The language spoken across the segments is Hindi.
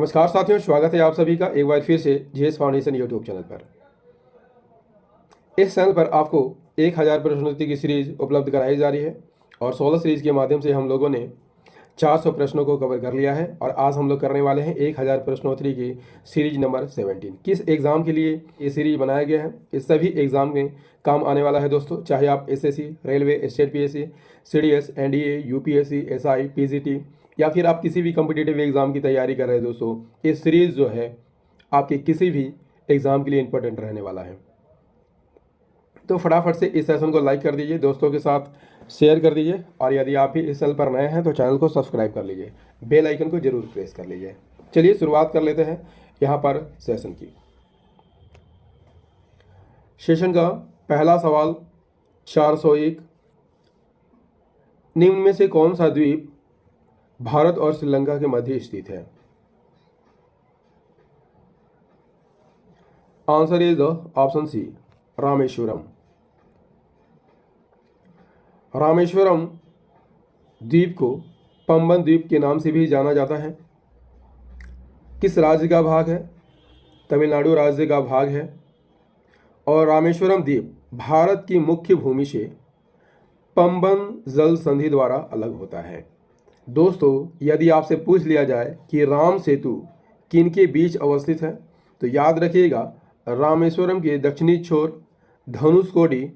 नमस्कार साथियों, स्वागत है आप सभी का एक बार फिर से जेएस फाउंडेशन यूट्यूब चैनल पर। इस चैनल पर आपको 1000 प्रश्नोत्तरी की सीरीज उपलब्ध कराई जा रही है और 16 सीरीज के माध्यम से हम लोगों ने 400 प्रश्नों को कवर कर लिया है और आज हम लोग करने वाले हैं 1000 प्रश्नोत्तरी की सीरीज नंबर 17। किस एग्ज़ाम के लिए ये सीरीज बनाया गया है? इस सभी एग्ज़ाम में काम आने वाला है दोस्तों, चाहे आप SSC, railway, state PSC, CDS, NDA, UPSC, SI, PGT या फिर आप किसी भी कम्पिटिटिव एग्ज़ाम की तैयारी कर रहे हैं दोस्तों, ये सीरीज़ जो है आपके किसी भी एग्ज़ाम के लिए इंपॉर्टेंट रहने वाला है। तो फटाफट से इस सेशन को लाइक कर दीजिए, दोस्तों के साथ शेयर कर दीजिए और यदि आप भी इस चैनल पर नए हैं तो चैनल को सब्सक्राइब कर लीजिए, बेल आइकन को जरूर प्रेस कर लीजिए। चलिए शुरुआत कर लेते हैं यहाँ पर सेशन की। सेशन का पहला सवाल 401, निम्न में से कौन सा द्वीप भारत और श्रीलंका के मध्य स्थित है? Answer is option C, Rameswaram. Rameswaram द्वीप को पंबन द्वीप के नाम से भी जाना जाता है। किस राज्य का भाग है? तमिलनाडु राज्य का भाग है और रामेश्वरम द्वीप भारत की मुख्य भूमि से पंबन जल संधि द्वारा अलग होता है। दोस्तों, यदि आपसे पूछ लिया जाए कि राम सेतु किन के बीच अवस्थित है तो याद रखिएगा रामेश्वरम के दक्षिणी छोर धनुषकोडी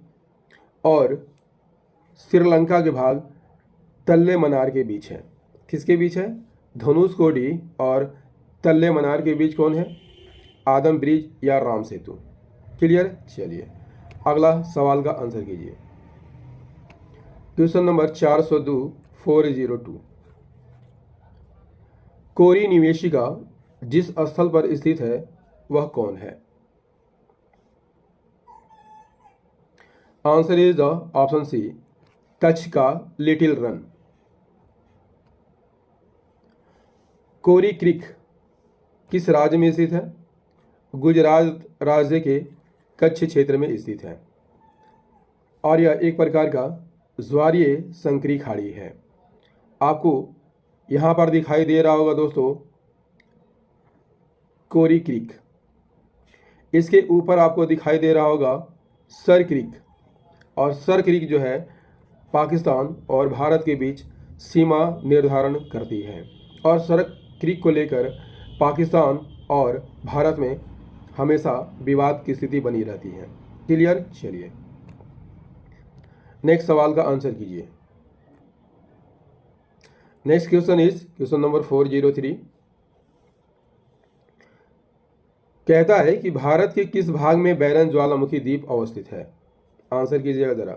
और श्रीलंका के भाग तल्ले मनार के बीच है। किसके बीच है? धनुषकोडी और तल्ले मनार के बीच कौन है? आदम ब्रिज या राम सेतु। क्लियर? चलिए अगला सवाल का आंसर कीजिए। क्वेश्चन नंबर 402 कोरी निवेशिका जिस स्थल पर स्थित है वह कौन है? Answer is the option C, Kutch का लिटिल रन। कोरी क्रीक किस राज्य में स्थित है? गुजरात राज्य के कच्छ क्षेत्र में स्थित है और यह एक प्रकार का ज्वारीय संकरी खाड़ी है। आपको यहाँ पर दिखाई दे रहा होगा दोस्तों कोरी क्रीक, इसके ऊपर आपको दिखाई दे रहा होगा सर क्रीक और सर क्रीक जो है पाकिस्तान और भारत के बीच सीमा निर्धारण करती है और सर क्रीक को लेकर पाकिस्तान और भारत में हमेशा विवाद की स्थिति बनी रहती है। क्लियर? चलिए नेक्स्ट सवाल का आंसर कीजिए। Next question is question number 403, कहता है कि भारत के किस भाग में बैरन ज्वालामुखी द्वीप अवस्थित है? आंसर कीजिएगा जरा।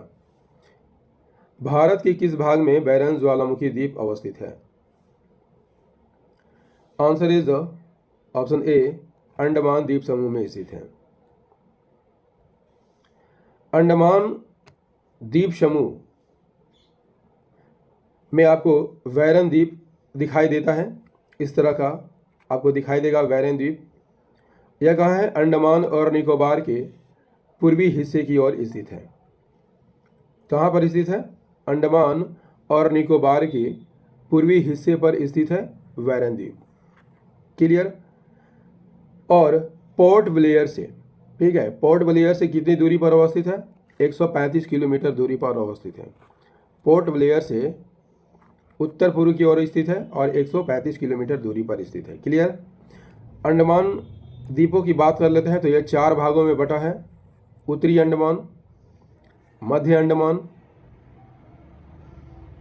भारत के किस भाग में बैरन ज्वालामुखी द्वीप अवस्थित है? Answer is option A, Andaman द्वीप समूह में स्थित है। अंडमान द्वीप समूह में आपको वैरन द्वीप दिखाई देता है, इस तरह का आपको दिखाई देगा वैरन द्वीप। यह कहाँ है? अंडमान और निकोबार के पूर्वी हिस्से की ओर स्थित है। कहाँ पर स्थित है? अंडमान और निकोबार के पूर्वी हिस्से पर स्थित है वैरन द्वीप। क्लियर? और पोर्ट ब्लेयर से, ठीक है, पोर्ट ब्लेयर से कितनी दूरी पर अवस्थित है? 135 किलोमीटर दूरी पर अवस्थित है। पोर्ट ब्लेयर से उत्तर पूर्व की ओर स्थित है और 135 किलोमीटर दूरी पर स्थित है। क्लियर? अंडमान द्वीपों की बात कर लेते हैं तो यह 4 भागों में बटा है, उत्तरी अंडमान, मध्य अंडमान,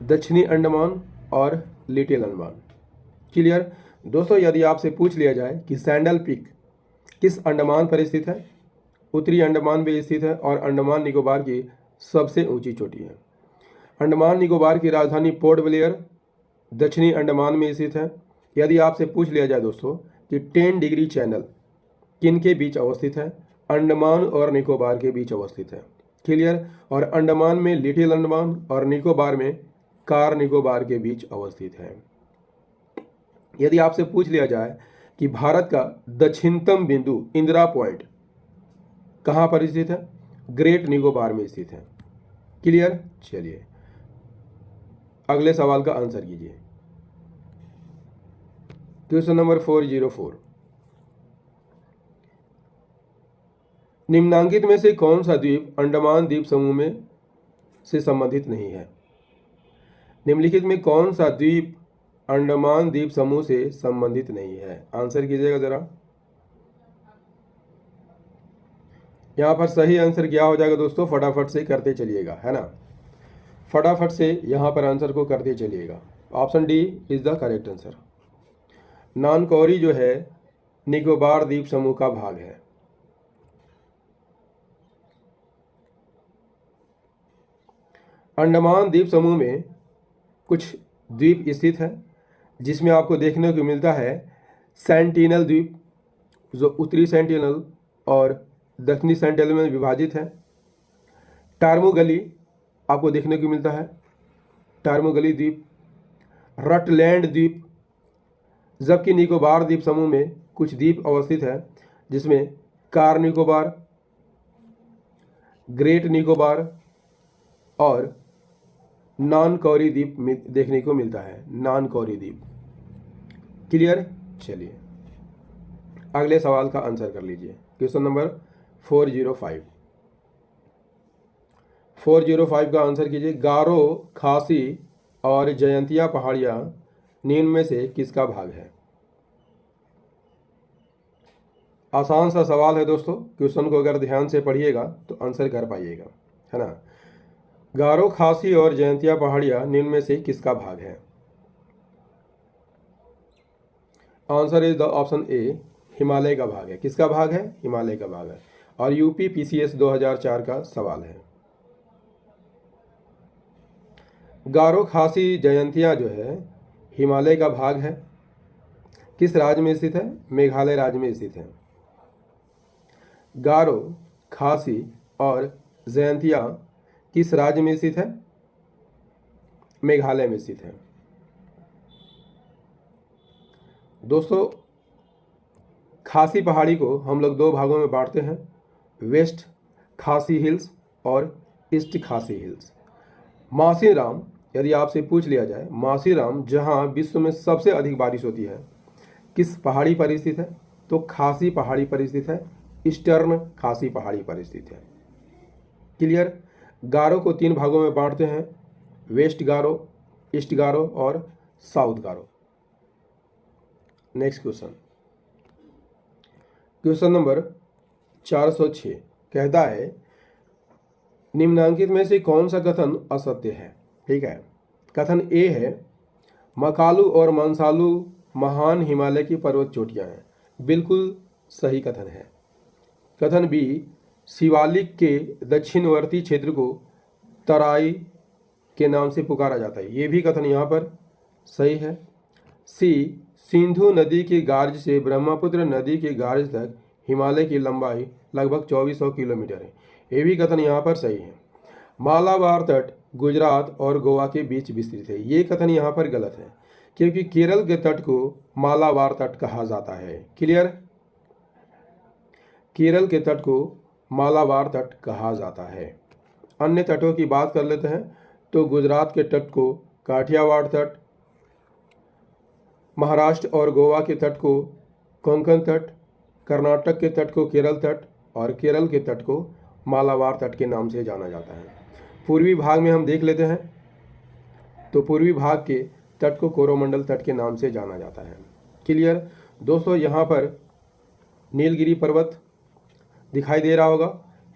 दक्षिणी अंडमान और लिटिल अंडमान। क्लियर? दोस्तों, यदि आपसे पूछ लिया जाए कि सैंडल पीक किस अंडमान पर स्थित है? उत्तरी अंडमान में स्थित है और अंडमान निकोबार की सबसे ऊंची चोटी है। अंडमान निकोबार की राजधानी पोर्ट ब्लेयर दक्षिणी अंडमान में स्थित है। यदि आपसे पूछ लिया जाए दोस्तों कि 10 डिग्री चैनल किन के बीच अवस्थित है? अंडमान और निकोबार के बीच अवस्थित है। क्लियर? और अंडमान में लिटिल अंडमान और निकोबार में कार निकोबार के बीच अवस्थित है। यदि आपसे पूछ लिया जाए कि भारत का दक्षिणतम बिंदु इंदिरा पॉइंट कहाँ पर स्थित है? ग्रेट निकोबार में स्थित है। क्लियर? चलिए अगले सवाल का आंसर कीजिए। क्वेश्चन नंबर 404, निम्नांकित में से कौन सा द्वीप अंडमान द्वीप समूह में से संबंधित नहीं है? निम्नलिखित में कौन सा द्वीप अंडमान द्वीप समूह से संबंधित नहीं है? आंसर कीजिएगा जरा। यहाँ पर सही आंसर क्या हो जाएगा दोस्तों? फटाफट से करते चलिएगा, है ना, फटाफट से यहाँ पर आंसर को करते चलिएगा। Option D is the correct answer. Nancowry जो है निकोबार द्वीप समूह का भाग है। अंडमान द्वीप समूह में कुछ द्वीप स्थित है जिसमें आपको देखने को मिलता है सेंटिनल द्वीप, जो उत्तरी सेंटिनल और दक्षिणी सेंटिनल में विभाजित है। टार्मोगली आपको देखने को मिलता है, टार्मोगली द्वीप, रटलैंड द्वीप, जबकि निकोबार द्वीप समूह में कुछ द्वीप अवस्थित है जिसमें कार निकोबार, ग्रेट निकोबार और नानकौरी द्वीप देखने को मिलता है, नानकौरी द्वीप। क्लियर? चलिए अगले सवाल का आंसर कर लीजिए। क्वेश्चन नंबर 405, 405 का आंसर कीजिए। गारो, खासी और जयंतिया पहाड़ियाँ निम्न में से किसका भाग है? आसान सा सवाल है दोस्तों, क्वेश्चन को अगर ध्यान से पढ़िएगा तो आंसर कर पाइएगा, है ना। गारो, खासी और जयंतिया पहाड़ियाँ निम्न में से किसका भाग है? Answer is the option A, Himalaya का भाग है। किसका भाग है? हिमालय का भाग है। और यूपी पीसीएस 2004 का सवाल है। गारो, खासी, जयंतिया जो है हिमालय का भाग है। किस राज्य में स्थित है? मेघालय राज्य में स्थित है। गारो, खासी और जयंतिया किस राज्य में स्थित है? मेघालय में स्थित है। दोस्तों खासी पहाड़ी को हम लोग दो भागों में बांटते हैं, वेस्ट खासी हिल्स और ईस्ट खासी हिल्स। मासीराम, यदि आपसे पूछ लिया जाए मासीराम जहां विश्व में सबसे अधिक बारिश होती है, किस पहाड़ी पर स्थित है? तो खासी पहाड़ी पर स्थित है, ईस्टर्न खासी पहाड़ी पर स्थित है। क्लियर? गारो को तीन भागों में बांटते हैं, वेस्ट गारो, ईस्ट गारो और साउथ गारो। नेक्स्ट क्वेश्चन, क्वेश्चन नंबर 406 कहता है निम्नांकित में से कौन सा कथन असत्य है? ठीक है, कथन ए है मकालू और मंसालू महान हिमालय की पर्वत चोटियां हैं, बिल्कुल सही कथन है। कथन बी, शिवालिक के दक्षिणवर्ती क्षेत्र को तराई के नाम से पुकारा जाता है, ये भी कथन यहाँ पर सही है। सी, सिंधु नदी के गार्ज से ब्रह्मपुत्र नदी के गार्ज तक हिमालय की लंबाई लगभग 2400 किलोमीटर है, ये भी कथन यहाँ पर सही है। मालाबार तट गुजरात और गोवा के बीच विस्तृत है, ये कथन यहाँ पर गलत है क्योंकि केरल के तट को मालाबार तट कहा जाता है। क्लियर? केरल के तट को मालाबार तट कहा जाता है। अन्य तटों की बात कर लेते हैं तो गुजरात के तट को काठियावाड़ तट, महाराष्ट्र और गोवा के तट को कोंकण तट, कर्नाटक के तट को केरल तट और केरल के तट को मालाबार तट के नाम से जाना जाता है। पूर्वी भाग में हम देख लेते हैं तो पूर्वी भाग के तट को कोरोमंडल तट के नाम से जाना जाता है। क्लियर? दोस्तों यहाँ पर नीलगिरी पर्वत दिखाई दे रहा होगा,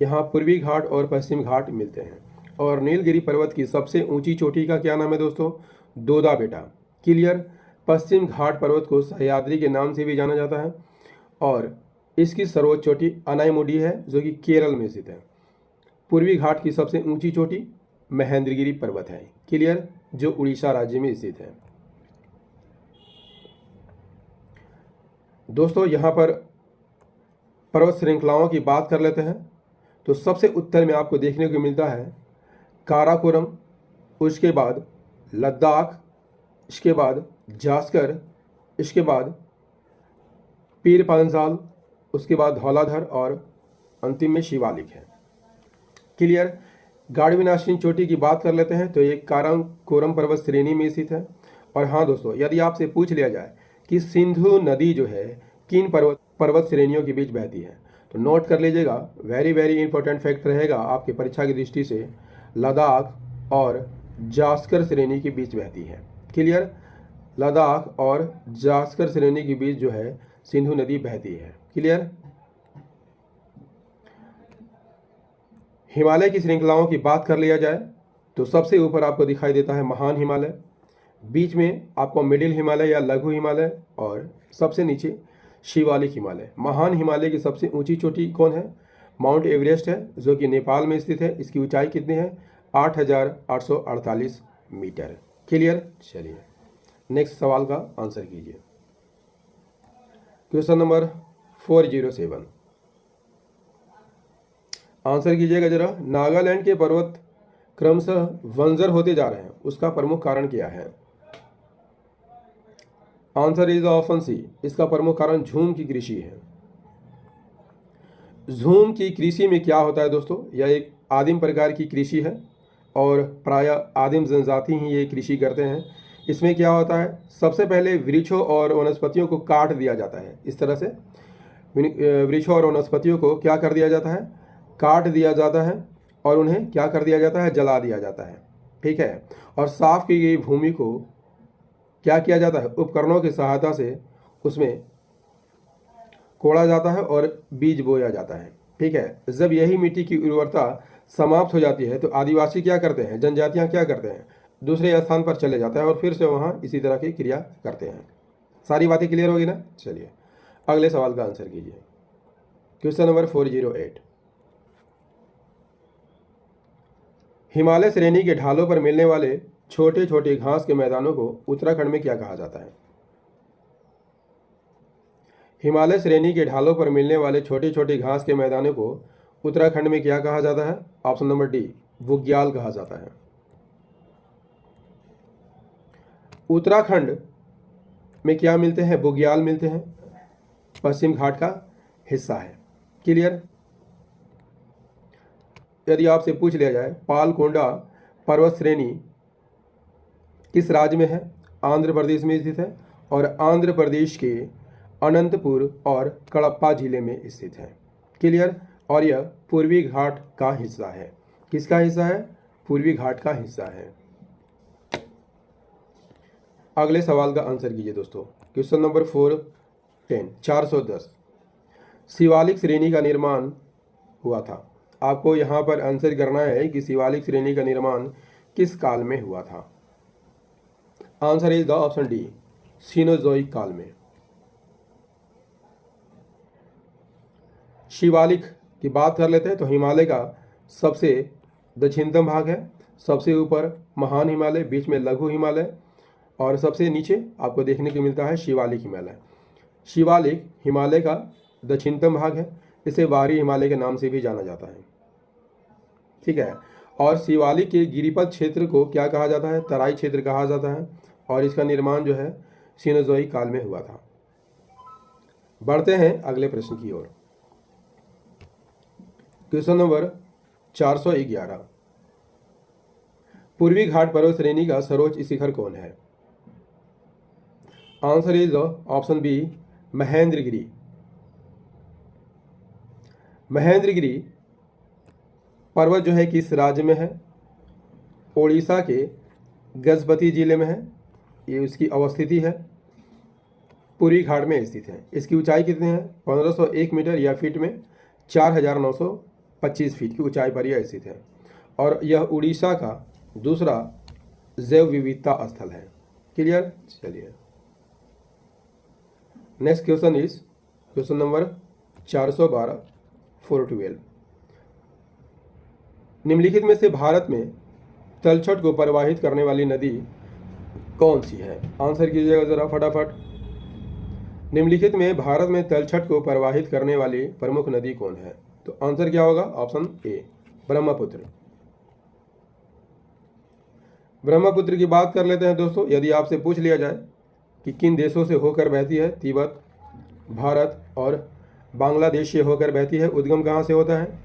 यहाँ पूर्वी घाट और पश्चिम घाट मिलते हैं और नीलगिरी पर्वत की सबसे ऊंची चोटी का क्या नाम है दोस्तों? दोदा बेटा। क्लियर? पश्चिम घाट पर्वत को सह्याद्री के नाम से भी जाना जाता है और इसकी सर्वोच्च चोटी अनाईमुडी है जो कि केरल में स्थित है। पूर्वी घाट की सबसे ऊंची चोटी महेंद्रगिरी पर्वत है। क्लियर? जो उड़ीसा राज्य में स्थित है। दोस्तों यहाँ पर पर्वत श्रृंखलाओं की बात कर लेते हैं तो सबसे उत्तर में आपको देखने को मिलता है काराकोरम, उसके बाद लद्दाख, इसके बाद जास्कर, इसके बाद पीर पांचाल, उसके बाद धौलाधर और अंतिम में शिवालिक है। क्लियर? गाढ़विनाशिनी चोटी की बात कर लेते हैं तो ये काराकोरम पर्वत श्रेणी में स्थित है। और हाँ दोस्तों, यदि आपसे पूछ लिया जाए कि सिंधु नदी जो है किन पर्वत श्रेणियों के बीच बहती है? तो नोट कर लीजिएगा, वेरी वेरी इंपॉर्टेंट फैक्ट रहेगा आपकी परीक्षा की दृष्टि से। लद्दाख और जास्कर श्रेणी के बीच बहती है। क्लियर? लद्दाख और जास्कर श्रेणी के बीच जो है सिंधु नदी बहती है। क्लियर? हिमालय की श्रृंखलाओं की बात कर लिया जाए तो सबसे ऊपर आपको दिखाई देता है महान हिमालय, बीच में आपको मिडिल हिमालय या लघु हिमालय, और सबसे नीचे शिवालिक हिमालय। महान हिमालय की सबसे ऊंची चोटी कौन है? माउंट एवरेस्ट है, जो कि नेपाल में स्थित है। इसकी ऊंचाई कितनी है? 8,848 मीटर। क्लियर? चलिए नेक्स्ट सवाल का आंसर कीजिए। क्वेश्चन नंबर 407, आंसर कीजिएगा जरा। नागालैंड के पर्वत क्रमशः बंजर होते जा रहे हैं, उसका प्रमुख कारण क्या है? आंसर इज ऑप्शन सी, इसका प्रमुख कारण झूम की कृषि है। झूम की कृषि में क्या होता है दोस्तों? यह एक आदिम प्रकार की कृषि है और प्रायः आदिम जनजाति ही ये कृषि करते हैं। इसमें क्या होता है, सबसे पहले वृक्षों और वनस्पतियों को काट दिया जाता है। इस तरह से वृक्षों और वनस्पतियों को क्या कर दिया जाता है? काट दिया जाता है और उन्हें क्या कर दिया जाता है? जला दिया जाता है। ठीक है? और साफ की गई भूमि को क्या किया जाता है? उपकरणों की सहायता से उसमें कोड़ा जाता है और बीज बोया जाता है। ठीक है? जब यही मिट्टी की उर्वरता समाप्त हो जाती है तो आदिवासी क्या करते हैं, जनजातियां क्या करते हैं? दूसरे स्थान पर चले जाते हैं और फिर से वहां इसी तरह की क्रिया करते हैं। सारी बातें क्लियर होगी ना? चलिए अगले सवाल का आंसर कीजिए। क्वेश्चन नंबर 408, हिमालय श्रेणी के ढालों पर मिलने वाले छोटे छोटे घास के मैदानों को उत्तराखंड में क्या कहा जाता है? हिमालय श्रेणी के ढालों पर मिलने वाले छोटे छोटे घास के मैदानों को उत्तराखंड में क्या कहा जाता है? ऑप्शन नंबर डी, बुग्याल कहा जाता है। उत्तराखंड में क्या मिलते हैं? बुग्याल मिलते हैं, पश्चिम घाट का हिस्सा है। क्लियर? यदि आपसे पूछ लिया जाए पालकोंडा पर्वत श्रेणी किस राज्य में है? आंध्र प्रदेश में स्थित है और आंध्र प्रदेश के अनंतपुर और कडप्पा जिले में स्थित है। क्लियर? और यह पूर्वी घाट का हिस्सा है। किसका हिस्सा है? पूर्वी घाट का हिस्सा है। अगले सवाल का आंसर कीजिए दोस्तों। क्वेश्चन नंबर 410, शिवालिक श्रेणी का निर्माण हुआ था। आपको यहाँ पर आंसर करना है कि शिवालिक श्रेणी का निर्माण किस काल में हुआ था? Answer is the option D, Cenozoic काल में। शिवालिक की बात कर लेते हैं तो हिमालय का सबसे दक्षिणतम भाग है, सबसे ऊपर महान हिमालय, बीच में लघु हिमालय और सबसे नीचे आपको देखने को मिलता है शिवालिक हिमालय। शिवालिक हिमालय का दक्षिणतम भाग है, इसे बाहरी हिमालय के नाम से भी जाना जाता है। ठीक है? और शिवालिक के गिरिपथ क्षेत्र को क्या कहा जाता है? तराई क्षेत्र कहा जाता है और इसका निर्माण जो है सीनोजोइक काल में हुआ था। बढ़ते हैं अगले प्रश्न की ओर। क्वेश्चन नंबर 411, पूर्वी घाट पर्वत श्रेणी का सर्वोच्च शिखर कौन है? Answer is option B, Mahendragiri. Mahendragiri पर्वत जो है किस राज्य में है? ओडिशा के गजपति जिले में है, ये उसकी अवस्थिति है, पूर्वी घाट में स्थित है। इसकी ऊंचाई कितनी है? 1501 मीटर या फीट में 4,925 फीट की ऊंचाई पर यह स्थित है और यह उड़ीसा का दूसरा जैव विविधता स्थल है। क्लियर? चलिए next question is question number 412, 412, निम्नलिखित में से भारत में तलछट को प्रवाहित करने वाली नदी कौन सी है? आंसर कीजिएगा जरा फटाफट। निम्नलिखित में भारत में तलछट को प्रवाहित करने वाली प्रमुख नदी कौन है? तो आंसर क्या होगा? Option A, Brahmaputra. ब्रह्मपुत्र की बात कर लेते हैं दोस्तों। यदि आपसे पूछ लिया जाए कि किन देशों से होकर बहती है? तिब्बत, भारत और बांग्लादेश से होकर बहती है। उद्गम कहाँ से होता है?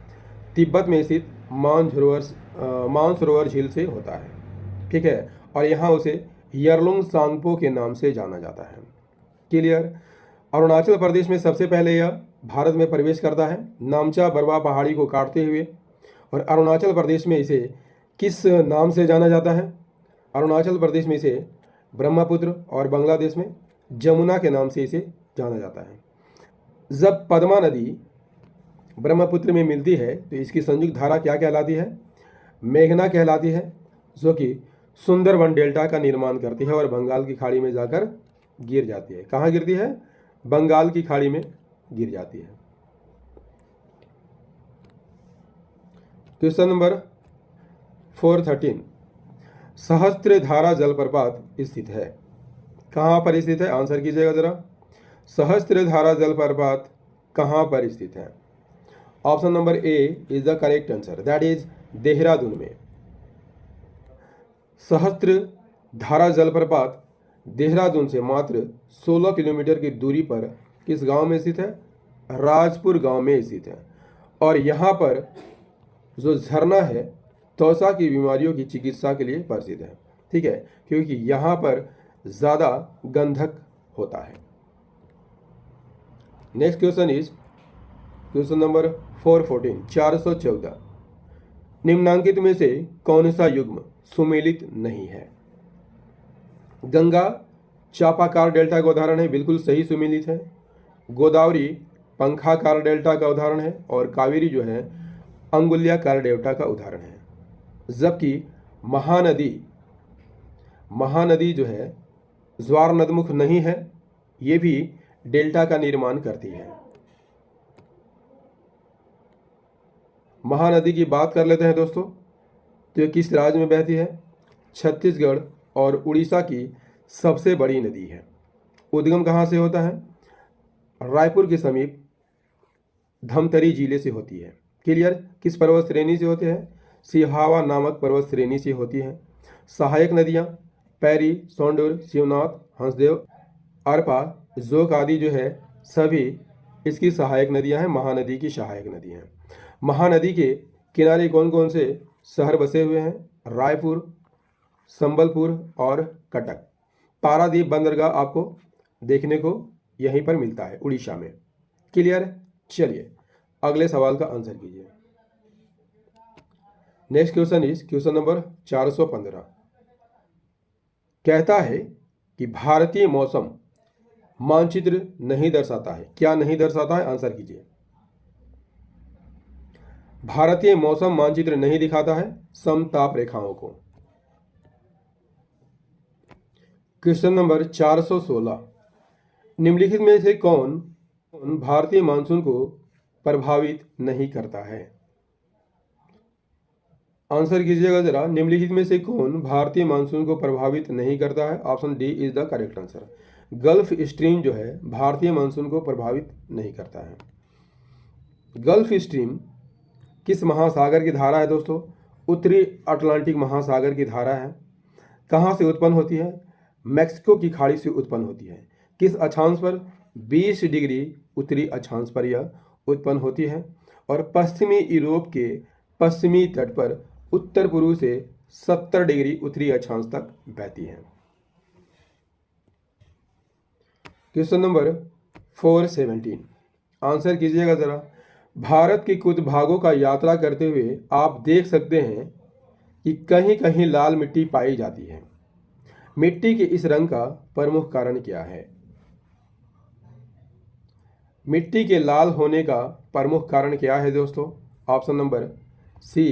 तिब्बत में स्थित मानसरोवर झील से होता है। ठीक है? और यहाँ उसे यरलुंग सांगपो के नाम से जाना जाता है। क्लियर। अरुणाचल प्रदेश में सबसे पहले यह भारत में प्रवेश करता है नामचा बरवा पहाड़ी को काटते हुए। और अरुणाचल प्रदेश में इसे किस नाम से जाना जाता है? अरुणाचल प्रदेश में इसे ब्रह्मपुत्र और बांग्लादेश में जमुना के नाम से इसे जाना जाता है। जब पद्मा नदी ब्रह्मपुत्र में मिलती है तो इसकी संयुक्त धारा क्या कहलाती है? मेघना कहलाती है, जो कि सुंदरबन डेल्टा का निर्माण करती है और बंगाल की खाड़ी में जाकर गिर जाती है। कहाँ गिरती है? बंगाल की खाड़ी में गिर जाती है। क्वेश्चन नंबर 413, सहस्त्रधारा जलप्रपात स्थित है। कहाँ पर स्थित है? आंसर कीजिएगा जरा। सहस्त्रधारा जलप्रपात कहाँ पर स्थित है? Option number A is the correct answer, that is Dehradun में। सहस्त्रधारा जलप्रपात देहरादून से मात्र 16 किलोमीटर की दूरी पर किस गांव में स्थित है? राजपुर गांव में स्थित है। और यहाँ पर जो झरना है त्वचा की बीमारियों की चिकित्सा के लिए प्रसिद्ध है। ठीक है, क्योंकि यहाँ पर ज़्यादा गंधक होता है। Next question is question number 414, 414, निम्नांकित में से कौन सा युग्म सुमेलित नहीं है? गंगा चापाकार डेल्टा का उदाहरण है, बिल्कुल सही सुमेलित है। गोदावरी पंखाकार डेल्टा का उदाहरण है और कावेरी जो है अंगुल्याकार डेल्टा का उदाहरण है। जबकि महानदी जो है ज्वार नदमुख नहीं है, ये भी डेल्टा का निर्माण करती है। महानदी की बात कर लेते हैं दोस्तों, तो ये किस राज्य में बहती है? छत्तीसगढ़ और उड़ीसा की सबसे बड़ी नदी है। उद्गम कहाँ से होता है? रायपुर के समीप धमतरी जिले से होती है। क्लियर। किस पर्वत श्रेणी से होती है? सिहावा नामक पर्वत श्रेणी से होती है। सहायक नदियाँ पैरी, सोंडुर, शिवनाथ, हंसदेव, अरपा, जोक आदि जो है सभी इसकी सहायक नदियाँ हैं, महानदी की सहायक नदी हैं। महानदी के किनारे कौन कौन से शहर बसे हुए हैं? रायपुर, संबलपुर और कटक। पारादीप बंदरगाह आपको देखने को यहीं पर मिलता है, उड़ीसा में। क्लियर। चलिए अगले सवाल का आंसर कीजिए। Next question is question number 415, कहता है कि भारतीय मौसम मानचित्र नहीं दर्शाता है। क्या नहीं दर्शाता है? आंसर कीजिए। भारतीय मौसम मानचित्र नहीं दिखाता है समताप रेखाओं को। क्वेश्चन नंबर 416, निम्नलिखित में से कौन भारतीय मानसून को प्रभावित नहीं करता है? आंसर कीजिएगा जरा। निम्नलिखित में से कौन भारतीय मानसून को प्रभावित नहीं करता है? Option D is the correct answer. Gulf stream जो है भारतीय मानसून को प्रभावित नहीं करता है। गल्फ स्ट्रीम किस महासागर की धारा है दोस्तों? उत्तरी अटलांटिक महासागर की धारा है। कहाँ से उत्पन्न होती है? मैक्सिको की खाड़ी से उत्पन्न होती है। किस अक्षांश पर? 20 डिग्री उत्तरी अक्षांश पर यह उत्पन्न होती है और पश्चिमी यूरोप के पश्चिमी तट पर उत्तर पूर्व से 70 डिग्री उत्तरी अक्षांश तक बहती है। क्वेश्चन नंबर 417, आंसर कीजिएगा जरा। भारत के कुछ भागों का यात्रा करते हुए आप देख सकते हैं कि कहीं कहीं लाल मिट्टी पाई जाती है। मिट्टी के इस रंग का प्रमुख कारण क्या है? मिट्टी के लाल होने का प्रमुख कारण क्या है दोस्तों? Option number C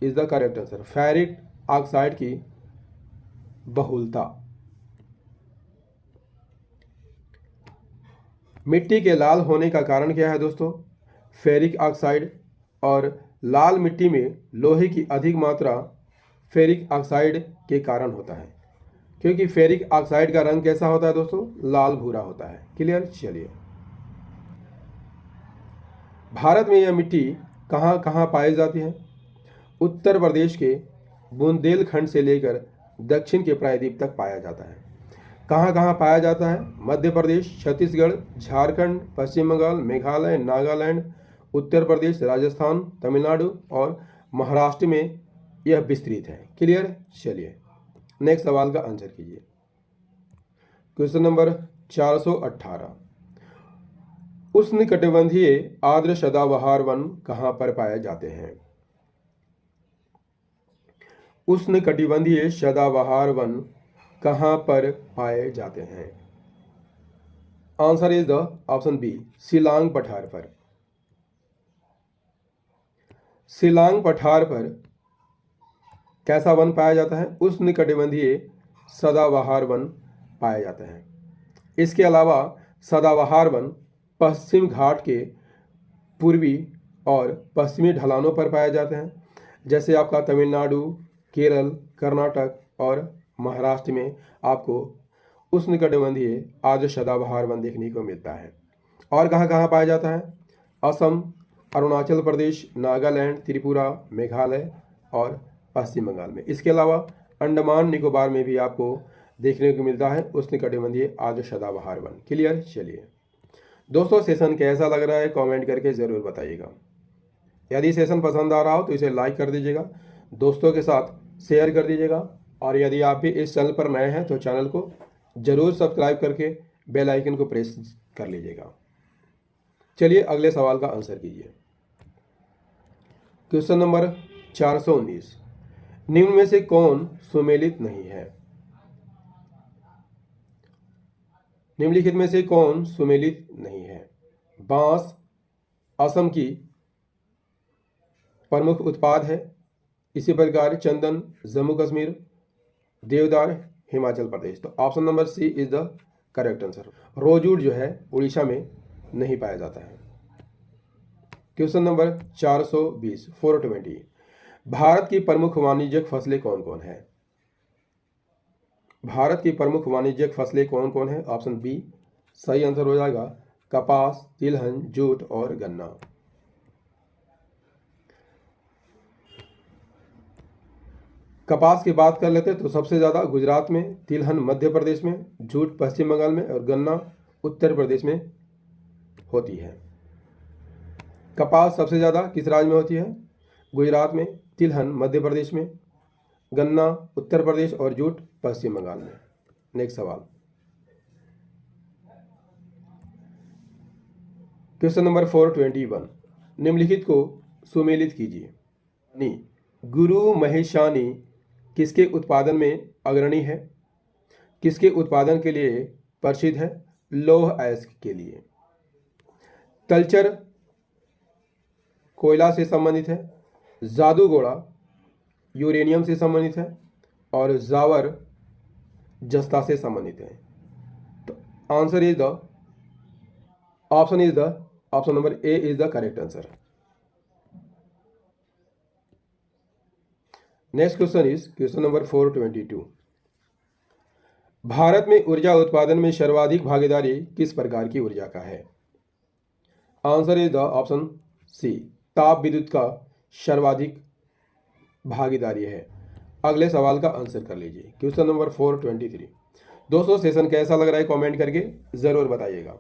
is the correct answer, ferric oxide की बहुलता। मिट्टी के लाल होने का कारण क्या है दोस्तों? Ferric oxide. और लाल मिट्टी में लोहे की अधिक मात्रा फेरिक ऑक्साइड के कारण होता है, क्योंकि फेरिक ऑक्साइड का रंग कैसा होता है दोस्तों? लाल भूरा होता है। क्लियर। चलिए भारत में यह मिट्टी कहाँ कहाँ पाई जाती है? उत्तर प्रदेश के बुंदेलखंड से लेकर दक्षिण के प्रायद्वीप तक पाया जाता है। कहाँ कहाँ पाया जाता है? मध्य प्रदेश, छत्तीसगढ़, झारखंड, पश्चिम बंगाल, मेघालय, नागालैंड, उत्तर प्रदेश, राजस्थान, तमिलनाडु और महाराष्ट्र में यह विस्तृत है। क्लियर। चलिए नेक्स्ट सवाल का आंसर कीजिए। Question number 418। उष्णकटिबंधीय आर्द्र सदाबहार वन कहाँ पर पाए जाते हैं? उष्णकटिबंधीय सदाबहार वन कहाँ पर पाए जाते हैं? Answer is the option B, Shillong पठार पर। शिलांग पठार पर कैसा वन पाया जाता है? उष्णकटिबंधीय सदाबहार वन पाया जाता है। इसके अलावा सदाबहार वन पश्चिम घाट के पूर्वी और पश्चिमी ढलानों पर पाए जाते हैं, जैसे आपका तमिलनाडु, केरल, कर्नाटक और महाराष्ट्र में आपको उष्णकटिबंधीय आर्द्र सदाबहार वन देखने को मिलता है। और कहाँ कहाँ पाया जाता है? असम, अरुणाचल प्रदेश, नागालैंड, त्रिपुरा, मेघालय और पश्चिम बंगाल में। इसके अलावा अंडमान निकोबार में भी आपको देखने को मिलता है उष्णकटिबंधीय आर्द्र सदाबहार वन। क्लियर? चलिए दोस्तों, सेशन कैसा लग रहा है कमेंट करके ज़रूर बताइएगा। यदि सेशन पसंद आ रहा हो तो इसे लाइक कर दीजिएगा, दोस्तों के साथ शेयर कर दीजिएगा, और यदि आप भी इस चैनल पर नए हैं तो चैनल को ज़रूर सब्सक्राइब करके बेल आइकन को प्रेस कर लीजिएगा। चलिए अगले सवाल का आंसर कीजिए। क्वेश्चन नंबर 419, निम्न में से कौन सुमेलित नहीं है? निम्नलिखित में से कौन सुमेलित नहीं है? बांस असम की प्रमुख उत्पाद है। इसी प्रकार चंदन जम्मू कश्मीर, देवदार हिमाचल प्रदेश। तो option number C is the correct answer. Rosewood जो है उड़ीसा में नहीं पाया जाता है। क्वेश्चन नंबर 420, 420, भारत की प्रमुख वाणिज्यिक फसलें कौन कौन है? भारत की प्रमुख वाणिज्यिक फसलें कौन कौन है? ऑप्शन बी सही आंसर हो जाएगा, कपास, तिलहन, जूट और गन्ना। कपास की बात कर लेते हैं तो सबसे ज़्यादा गुजरात में, तिलहन मध्य प्रदेश में, जूट पश्चिम बंगाल में और गन्ना उत्तर प्रदेश में होती है। कपास सबसे ज़्यादा किस राज्य में होती है? गुजरात में, तिलहन मध्य प्रदेश में, गन्ना उत्तर प्रदेश और जूट पश्चिम बंगाल में। नेक्स्ट सवाल, क्वेश्चन नंबर 421, निम्नलिखित को सुमेलित कीजिए। गुरु महेशानी किसके उत्पादन में अग्रणी है? किसके उत्पादन के लिए प्रसिद्ध है? लौह अयस्क के लिए। तलचर कोयला से संबंधित है, जादूगोड़ा यूरेनियम से संबंधित है और जावर जस्ता से संबंधित है। तो answer is the option number A is the correct answer. Next question is question number 422, Bharat में ऊर्जा उत्पादन में सर्वाधिक भागीदारी किस प्रकार की ऊर्जा का है? Answer is the option C, ताप विद्युत का सर्वाधिक भागीदारी है। अगले सवाल का आंसर कर लीजिए। क्वेश्चन नंबर 423, दोस्तों सेशन कैसा लग रहा है कमेंट करके ज़रूर बताइएगा।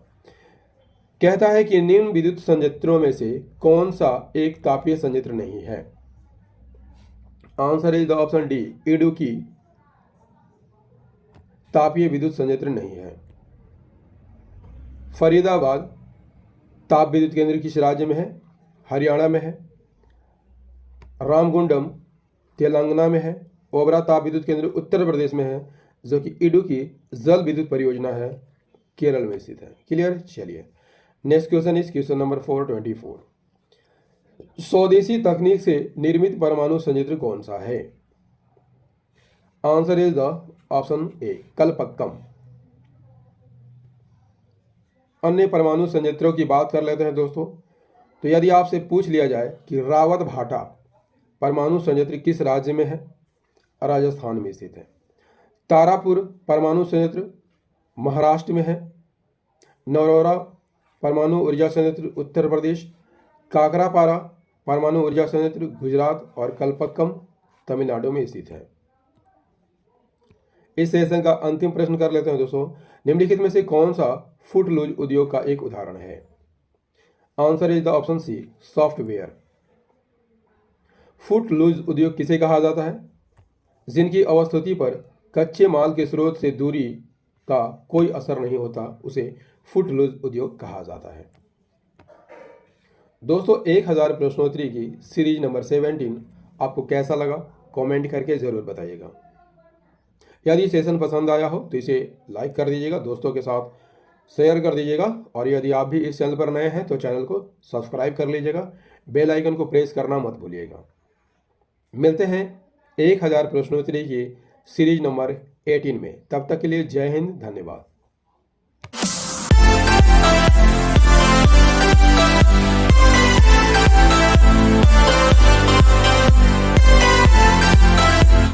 कहता है कि निम्न विद्युत संयंत्रों में से कौन सा एक तापीय संयंत्र नहीं है? Answer is the option D, Idukki तापीय विद्युत संयंत्र नहीं है। फरीदाबाद ताप विद्युत केंद्र किस राज्य में है? हरियाणा में है। रामगुंडम तेलंगाना में है। ओबरा ताप विद्युत केंद्र उत्तर प्रदेश में है, जो कि इडुक्की जल विद्युत परियोजना है केरल में स्थित है। क्लियर? चलिए next question is question number 424, स्वदेशी तकनीक से निर्मित परमाणु संयंत्र कौन सा है? Answer is the option A, Kalpakkam. अन्य परमाणु संयंत्रों की बात कर लेते हैं दोस्तों। तो यदि आपसे पूछ लिया जाए कि रावत भाटा परमाणु संयंत्र किस राज्य में है? राजस्थान में स्थित है। तारापुर परमाणु संयंत्र महाराष्ट्र में है। नरोरा परमाणु ऊर्जा संयंत्र उत्तर प्रदेश। काकरापारा परमाणु ऊर्जा संयंत्र गुजरात और कलपक्कम तमिलनाडु में स्थित है। इस सेशन का अंतिम प्रश्न कर लेते हैं दोस्तों। निम्नलिखित में से कौन सा फुटलूज उद्योग का एक उदाहरण है? Answer is the option C, software. Footloose उद्योग किसे कहा जाता है? जिनकी अवस्थिति पर कच्चे माल के स्रोत से दूरी का कोई असर नहीं होता उसे फुटलूज उद्योग कहा जाता है। दोस्तों 1000 प्रश्नोत्तरी की सीरीज नंबर 17 आपको कैसा लगा कमेंट करके ज़रूर बताइएगा। यदि सेशन पसंद आया हो तो इसे लाइक कर दीजिएगा, दोस्तों के साथ शेयर कर दीजिएगा, और यदि आप भी इस चैनल पर नए हैं तो चैनल को सब्सक्राइब कर लीजिएगा, बेल आइकन को प्रेस करना मत भूलिएगा। मिलते हैं 1000 प्रश्नोत्तरी की सीरीज नंबर 18 में। तब तक के लिए जय हिंद, धन्यवाद।